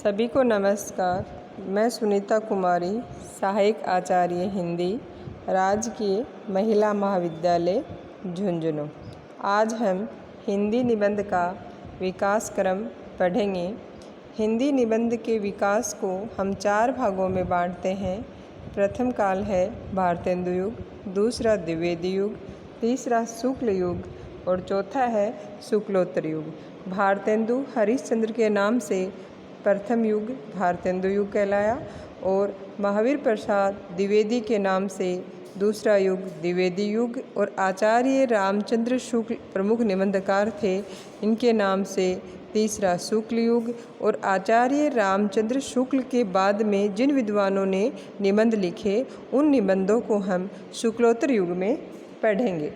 सभी को नमस्कार। मैं सुनीता कुमारी, सहायक आचार्य हिंदी, राजकीय महिला महाविद्यालय झुंझुनू। आज हम हिंदी निबंध का विकास क्रम पढ़ेंगे। हिंदी निबंध के विकास को हम 4 भागों में बांटते हैं। प्रथम काल है भारतेंदु युग, दूसरा द्विवेदी युग, तीसरा शुक्ल युग और चौथा है शुक्लोत्तर युग। भारतेंदु हरिश्चंद्र के नाम से प्रथम युग भारतेंदु युग कहलाया और महावीर प्रसाद द्विवेदी के नाम से दूसरा युग द्विवेदी युग और आचार्य रामचंद्र शुक्ल प्रमुख निबंधकार थे, इनके नाम से तीसरा शुक्ल युग। और आचार्य रामचंद्र शुक्ल के बाद में जिन विद्वानों ने निबंध लिखे उन निबंधों को हम शुक्लोत्तर युग में पढ़ेंगे।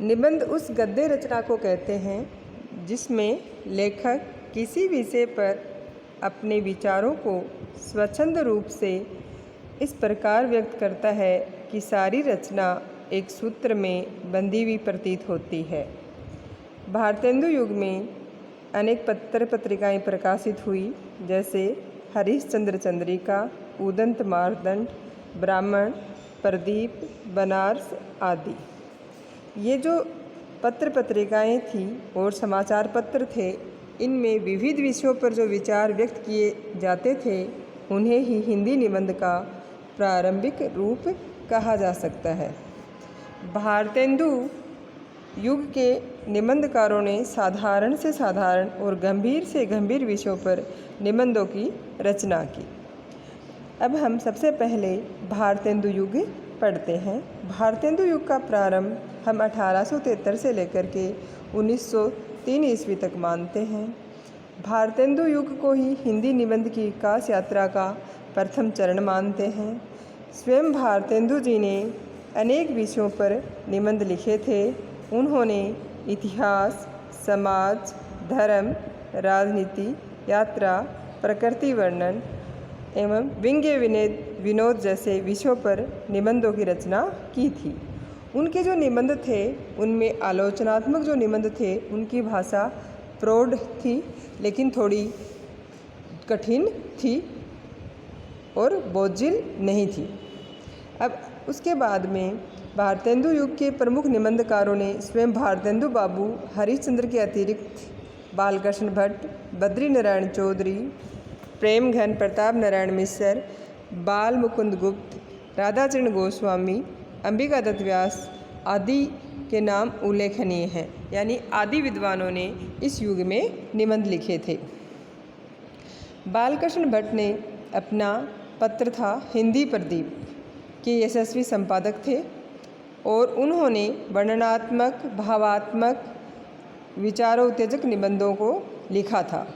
निबंध उस गद्य रचना को कहते हैं जिसमें लेखक किसी विषय पर अपने विचारों को स्वच्छंद रूप से इस प्रकार व्यक्त करता है कि सारी रचना एक सूत्र में बंधी हुई प्रतीत होती है। भारतेंदु युग में अनेक पत्र पत्रिकाएं प्रकाशित हुई, जैसे हरिश्चंद्र चंद्रिका, उदंत मार्तंड, ब्राह्मण, प्रदीप, बनारस आदि। ये जो पत्र पत्रिकाएं थीं और समाचार पत्र थे, इनमें विविध विषयों पर जो विचार व्यक्त किए जाते थे उन्हें ही हिंदी निबंध का प्रारंभिक रूप कहा जा सकता है। भारतेंदु युग के निबंधकारों ने साधारण से साधारण और गंभीर से गंभीर विषयों पर निबंधों की रचना की। अब हम सबसे पहले भारतेंदु युग पढ़ते हैं। भारतेंदु युग का प्रारंभ हम 1873 से लेकर के 1903 ईस्वी तक मानते हैं। भारतेंदु युग को ही हिंदी निबंध की विकास यात्रा का प्रथम चरण मानते हैं। स्वयं भारतेंदु जी ने अनेक विषयों पर निबंध लिखे थे। उन्होंने इतिहास, समाज, धर्म, राजनीति, यात्रा, प्रकृति वर्णन एवं व्यंग्य विनोद जैसे विषयों पर निबंधों की रचना की थी। उनके जो निबंध थे उनमें आलोचनात्मक जो निबंध थे उनकी भाषा प्रौढ़ थी, लेकिन थोड़ी कठिन थी और बोझिल नहीं थी। अब उसके बाद में भारतेंदु युग के प्रमुख निबंधकारों ने स्वयं भारतेंदु बाबू हरिश्चंद्र के अतिरिक्त बालकृष्ण भट्ट, बद्री नारायण चौधरी, प्रेमघन प्रताप नारायण मिश्र, बाल मुकुंद गुप्त, राधाचरण गोस्वामी, अंबिका दत्त व्यास आदि के नाम उल्लेखनीय हैं। यानी आदि विद्वानों ने इस युग में निबंध लिखे थे। बालकृष्ण भट्ट ने अपना पत्र था हिंदी प्रदीप के यशस्वी संपादक थे और उन्होंने वर्णनात्मक, भावात्मक, विचारोत्तेजक निबंधों को लिखा था।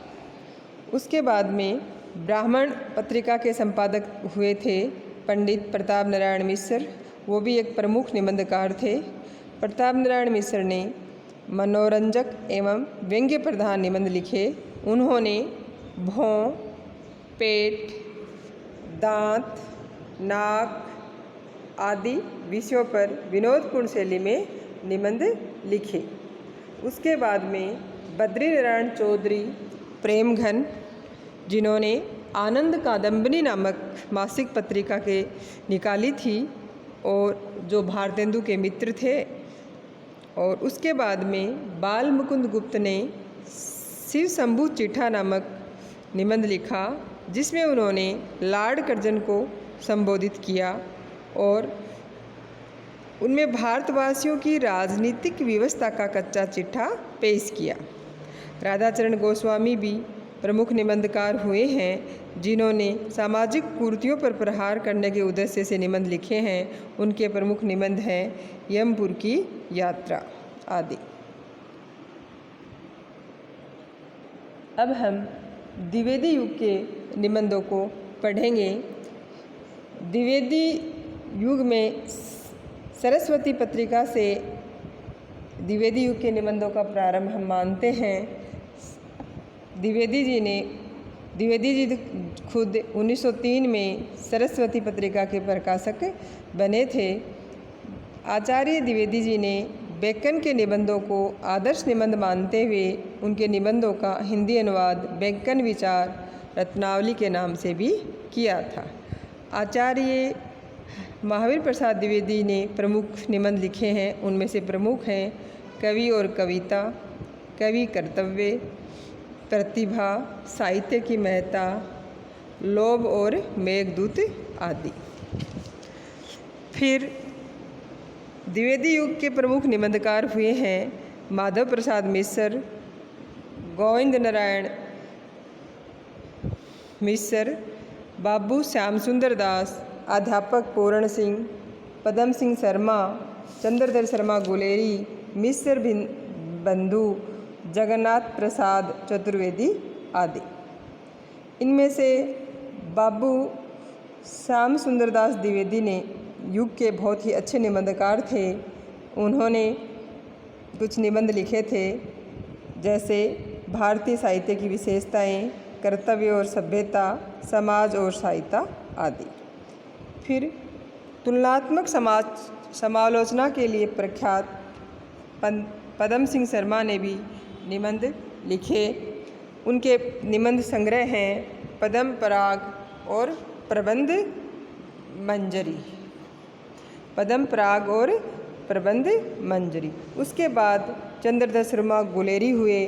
उसके बाद में ब्राह्मण पत्रिका के संपादक हुए थे पंडित प्रताप नारायण मिश्र, वो भी एक प्रमुख निबंधकार थे। प्रताप नारायण मिश्र ने मनोरंजक एवं व्यंग्य प्रधान निबंध लिखे। उन्होंने भौं, पेट, दांत, नाक आदि विषयों पर विनोदपूर्ण शैली में निबंध लिखे। उसके बाद में बद्री नारायण चौधरी, प्रेमघन, जिन्होंने आनंद कादम्बिनी नामक मासिक पत्रिका के निकाली थी और जो भारतेंदु के मित्र थे। और उसके बाद में बाल मुकुंद गुप्त ने शिव शंभू चिट्ठा नामक निबंध लिखा, जिसमें उन्होंने लॉर्ड कर्जन को संबोधित किया और उनमें भारतवासियों की राजनीतिक व्यवस्था का कच्चा चिट्ठा पेश किया। राधाचरण गोस्वामी भी प्रमुख निबंधकार हुए हैं, जिन्होंने सामाजिक कुरीतियों पर प्रहार करने के उद्देश्य से निबंध लिखे हैं। उनके प्रमुख निबंध हैं यमपुर की यात्रा आदि। अब हम द्विवेदी युग के निबंधों को पढ़ेंगे। द्विवेदी युग में सरस्वती पत्रिका से द्विवेदी युग के निबंधों का प्रारंभ हम मानते हैं। द्विवेदी जी खुद 1903 में सरस्वती पत्रिका के प्रकाशक बने थे। आचार्य द्विवेदी जी ने बेकन के निबंधों को आदर्श निबंध मानते हुए उनके निबंधों का हिंदी अनुवाद बेकन विचार रत्नावली के नाम से भी किया था। आचार्य महावीर प्रसाद द्विवेदी ने प्रमुख निबंध लिखे हैं। उनमें से प्रमुख हैं कवि और कविता, कवि कर्तव्य, प्रतिभा, साहित्य की महत्ता, लोभ और मेघदूत आदि। फिर द्विवेदी युग के प्रमुख निबंधकार हुए हैं माधव प्रसाद मिश्र, गोविंद नारायण मिश्र, बाबू श्याम सुंदर दास, अध्यापक पूर्ण सिंह, पदम सिंह शर्मा, चंद्रधर शर्मा गुलेरी, मिश्र बंधु, जगन्नाथ प्रसाद चतुर्वेदी आदि। इनमें से बाबू श्याम सुंदर दास द्विवेदी ने युग के बहुत ही अच्छे निबंधकार थे। उन्होंने कुछ निबंध लिखे थे, जैसे भारतीय साहित्य की विशेषताएं, कर्तव्य और सभ्यता, समाज और सहायता आदि। फिर तुलनात्मक समालोचना के लिए प्रख्यात पदम सिंह शर्मा ने भी निबंध लिखे। उनके निबंध संग्रह हैं पद्म पराग और प्रबंध मंजरी, पद्म पराग और प्रबंध मंजरी। उसके बाद चंद्रधर शर्मा गुलेरी हुए।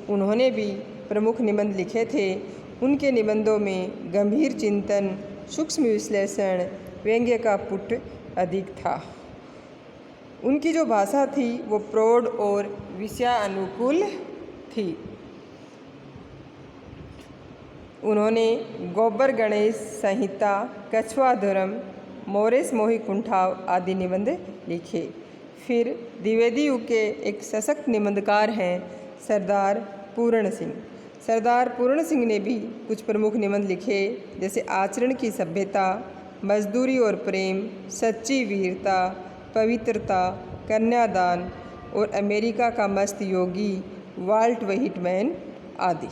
उन्होंने भी प्रमुख निबंध लिखे थे। उनके निबंधों में गंभीर चिंतन, सूक्ष्म विश्लेषण, व्यंग्य का पुट अधिक था। उनकी जो भाषा थी वो प्रौढ़ और विषयानुकूल थी। उन्होंने गोबर गणेश संहिता, कछुआ धर्म, मोरेश मोही कुंठाव आदि निबंध लिखे। फिर द्विवेदी युग के एक सशक्त निबंधकार हैं सरदार पूर्ण सिंह। सरदार पूर्ण सिंह ने भी कुछ प्रमुख निबंध लिखे, जैसे आचरण की सभ्यता, मजदूरी और प्रेम, सच्ची वीरता, पवित्रता, कन्यादान और अमेरिका का मस्त योगी, वाल्ट व्हिटमैन आदि।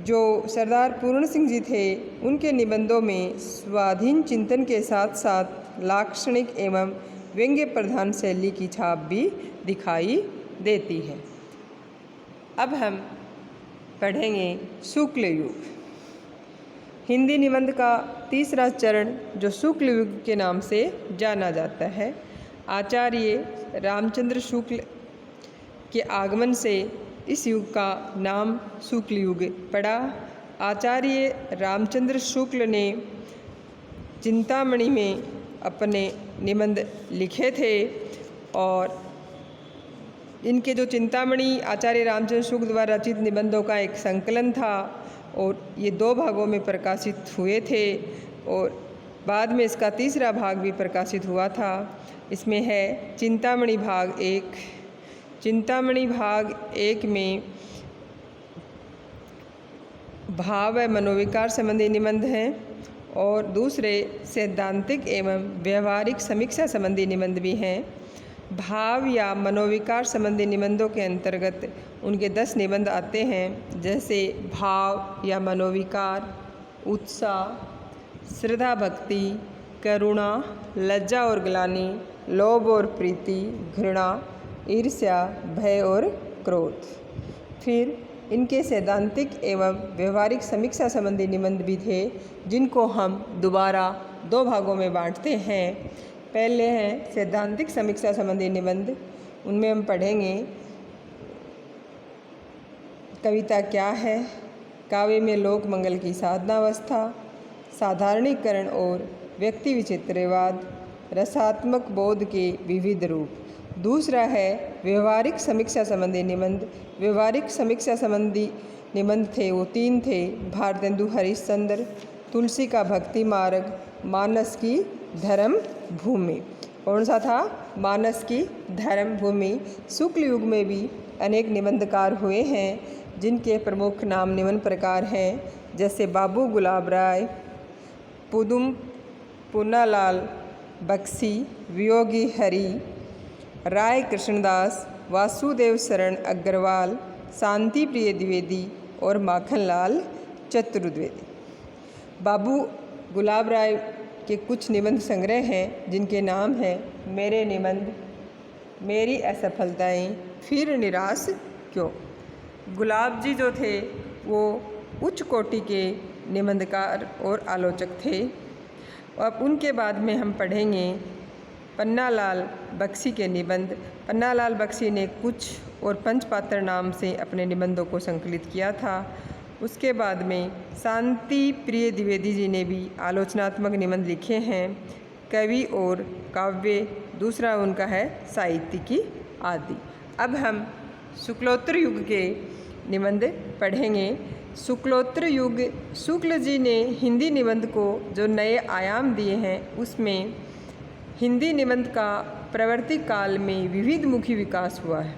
जो सरदार पूर्ण सिंह जी थे, उनके निबंधों में स्वाधीन चिंतन के साथ साथ लाक्षणिक एवं व्यंग्य प्रधान शैली की छाप भी दिखाई देती है। अब हम पढ़ेंगे शुक्ल युग। हिंदी निबंध का तीसरा चरण जो शुक्ल युग के नाम से जाना जाता है। आचार्य रामचंद्र शुक्ल के आगमन से इस युग का नाम शुक्ल युग पड़ा। आचार्य रामचंद्र शुक्ल ने चिंतामणि में अपने निबंध लिखे थे और इनके जो चिंतामणि आचार्य रामचंद्र शुक्ल द्वारा रचित निबंधों का एक संकलन था और ये 2 भागों में प्रकाशित हुए थे और बाद में इसका तीसरा भाग भी प्रकाशित हुआ था। इसमें है चिंतामणि भाग 1। चिंतामणि भाग 1 में भाव व मनोविकार संबंधी निबंध हैं और दूसरे सैद्धांतिक एवं व्यवहारिक समीक्षा संबंधी निबंध भी हैं। भाव या मनोविकार संबंधी निबंधों के अंतर्गत उनके 10 निबंध आते हैं, जैसे भाव या मनोविकार, उत्साह, श्रद्धा भक्ति, करुणा, लज्जा और ग्लानि, लोभ और प्रीति, घृणा, ईर्ष्या, भय और क्रोध। फिर इनके सैद्धांतिक एवं व्यवहारिक समीक्षा संबंधी निबंध भी थे, जिनको हम दोबारा 2 भागों में बांटते हैं। पहले हैं सैद्धांतिक समीक्षा संबंधी निबंध। उनमें हम पढ़ेंगे कविता क्या है, काव्य में लोक मंगल की साधनावस्था, साधारणीकरण और व्यक्ति विचित्रवाद, रसात्मक बोध के विविध रूप। दूसरा है व्यवहारिक समीक्षा संबंधी निबंध। व्यवहारिक समीक्षा संबंधी निबंध थे वो 3 थे, भारतेंदु हरिश्चंद्र, तुलसी का भक्ति मार्ग, मानस की धर्म भूमि। कौन सा था? मानस की धर्म भूमि। शुक्ल युग में भी अनेक निबंधकार हुए हैं, जिनके प्रमुख नाम निम्न प्रकार हैं, जैसे बाबू गुलाब राय, पुदुम पुन्नालाल बख्शी, वियोगी हरि, राय कृष्णदास, वासुदेव शरण अग्रवाल, शांति प्रिय द्विवेदी और माखनलाल चतुर्वेदी। बाबू गुलाब राय के कुछ निबंध संग्रह हैं, जिनके नाम हैं मेरे निबंध, मेरी असफलताएं फिर निराश क्यों। गुलाब जी जो थे वो उच्च कोटि के निबंधकार और आलोचक थे। अब उनके बाद में हम पढ़ेंगे पन्नालाल बख्शी के निबंध। पन्नालाल बख्शी ने कुछ और पंचपात्र नाम से अपने निबंधों को संकलित किया था। उसके बाद में शांति प्रिय द्विवेदी जी ने भी आलोचनात्मक निबंध लिखे हैं, कवि और काव्य। दूसरा उनका है साहित्यिकी आदि। अब हम शुक्लोत्तर युग के निबंध पढ़ेंगे। शुक्लोत्तर युग, शुक्ल जी ने हिंदी निबंध को जो नए आयाम दिए हैं, उसमें हिंदी निबंध का प्रवर्ती काल में विविधमुखी विकास हुआ है।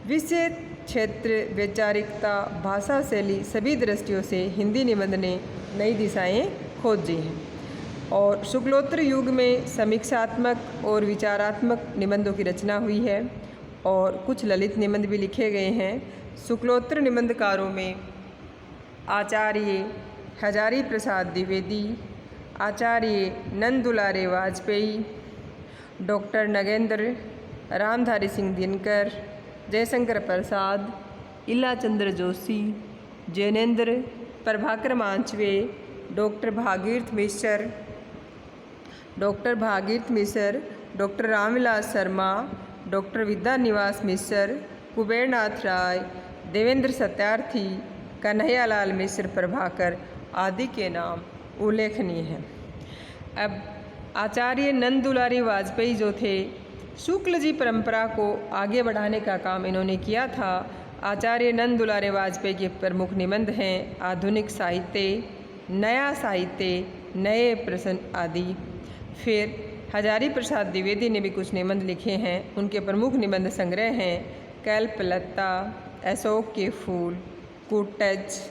विषय, क्षेत्र, वैचारिकता, भाषा शैली सभी दृष्टियों से हिंदी निबंध ने नई दिशाएं खोजी हैं। और शुक्लोत्तर युग में समीक्षात्मक और विचारात्मक निबंधों की रचना हुई है और कुछ ललित निबंध भी लिखे गए हैं। शुक्लोत्तर निबंधकारों में आचार्य हजारी प्रसाद द्विवेदी, आचार्य नंद दुलारे वाजपेयी, डॉक्टर नगेंद्र, रामधारी सिंह दिनकर, जयशंकर प्रसाद, इला चंद्र जोशी, जैनेन्द्र, प्रभाकर मांचवे, डॉक्टर भागीरथ मिश्र, डॉक्टर रामविलास शर्मा, डॉक्टर विद्यानिवास मिश्र, कुबेरनाथ राय, देवेंद्र सत्यार्थी, कन्हैयालाल मिश्र, प्रभाकर आदि के नाम उल्लेखनीय हैं। अब आचार्य नंद दुलारी वाजपेयी जो थे, शुक्ल जी परंपरा को आगे बढ़ाने का काम इन्होंने किया था। आचार्य नंद दुलारे वाजपेयी के प्रमुख निबंध हैं आधुनिक साहित्य, नया साहित्य, नए प्रश्न आदि। फिर हजारी प्रसाद द्विवेदी ने भी कुछ निबंध लिखे हैं। उनके प्रमुख निबंध संग्रह हैं कल्पलता, अशोक के फूल, कुटज,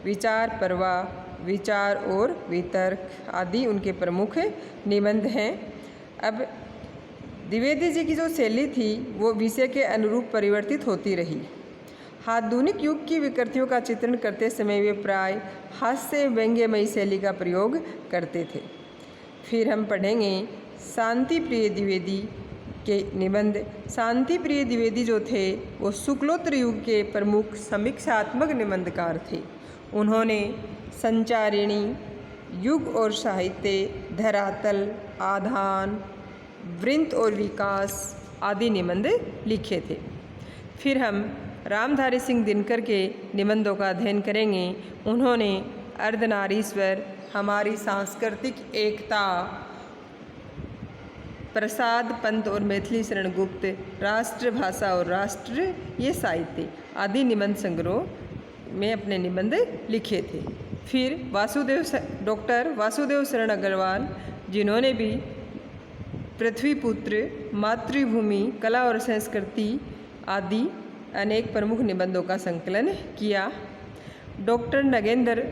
विचार परवा, विचार और वितर्क आदि उनके प्रमुख निबंध हैं। अब द्विवेदी जी की जो शैली थी वो विषय के अनुरूप परिवर्तित होती रही। आधुनिक युग की विकृतियों का चित्रण करते समय वे प्राय हास्य व्यंग्यमयी शैली का प्रयोग करते थे। फिर हम पढ़ेंगे शांति प्रिय द्विवेदी के निबंध। शांति प्रिय द्विवेदी जो थे वो शुक्लोत्तर युग के प्रमुख समीक्षात्मक निबंधकार थे। उन्होंने संचारिणी, युग और साहित्य, धरातल, आधान, वृंत और विकास आदि निबंध लिखे थे। फिर हम रामधारी सिंह दिनकर के निबंधों का अध्ययन करेंगे। उन्होंने अर्धनारीश्वर, हमारी सांस्कृतिक एकता, प्रसाद पंत और मैथिली शरण गुप्त, राष्ट्रभाषा और राष्ट्र ये साहित्य आदि निबंध संग्रह में अपने निबंध लिखे थे। फिर डॉक्टर वासुदेव शरण अग्रवाल, जिन्होंने भी पृथ्वीपुत्र, मातृभूमि, कला और संस्कृति आदि अनेक प्रमुख निबंधों का संकलन किया। डॉक्टर नगेंद्र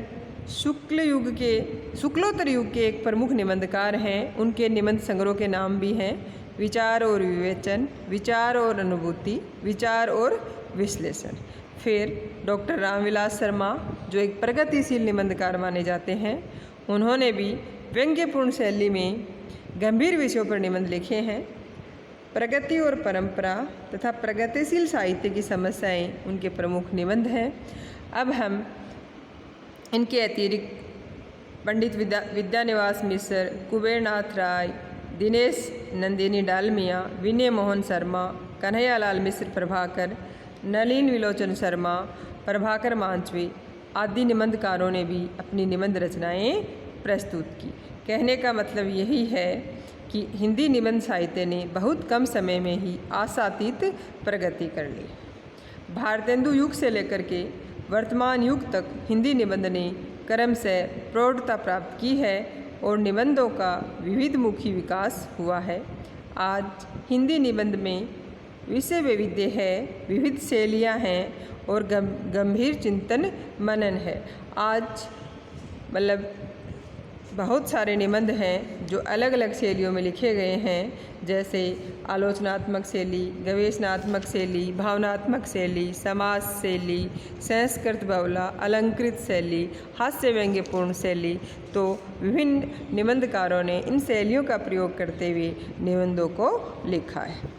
शुक्लोत्तर युग के एक प्रमुख निबंधकार हैं। उनके निबंध संग्रह के नाम भी हैं विचार और विवेचन, विचार और अनुभूति, विचार और विश्लेषण। फिर डॉक्टर रामविलास शर्मा जो एक प्रगतिशील निबंधकार माने जाते हैं, उन्होंने भी व्यंग्यपूर्ण शैली में गंभीर विषयों पर निबंध लिखे हैं। प्रगति और परंपरा तथा प्रगतिशील साहित्य की समस्याएं उनके प्रमुख निबंध हैं। अब हम इनके अतिरिक्त पंडित विद्यानिवास मिश्र, कुबेरनाथ राय, दिनेश नंदिनी डालमिया, विनय मोहन शर्मा, कन्हैयालाल मिश्र, प्रभाकर, नलिन विलोचन शर्मा, प्रभाकर मांचवे आदि निबंधकारों ने भी अपनी निबंध रचनाएं प्रस्तुत की। कहने का मतलब यही है कि हिंदी निबंध साहित्य ने बहुत कम समय में ही आशातीत प्रगति कर ली। भारतेंदु युग से लेकर के वर्तमान युग तक हिंदी निबंध ने क्रमशः प्रौढ़ता प्राप्त की है और निबंधों का विविधमुखी विकास हुआ है। आज हिंदी निबंध में विषय वैविध्य है, विविध शैलियाँ हैं और गंभीर चिंतन मनन है। आज मतलब बहुत सारे निबंध हैं जो अलग अलग शैलियों में लिखे गए हैं, जैसे आलोचनात्मक शैली, गवेषणात्मक शैली, भावनात्मक शैली, समाज शैली, संस्कृत बहुला, अलंकृत शैली, हास्य व्यंग्यपूर्ण शैली। तो विभिन्न निबंधकारों ने इन शैलियों का प्रयोग करते हुए निबंधों को लिखा है।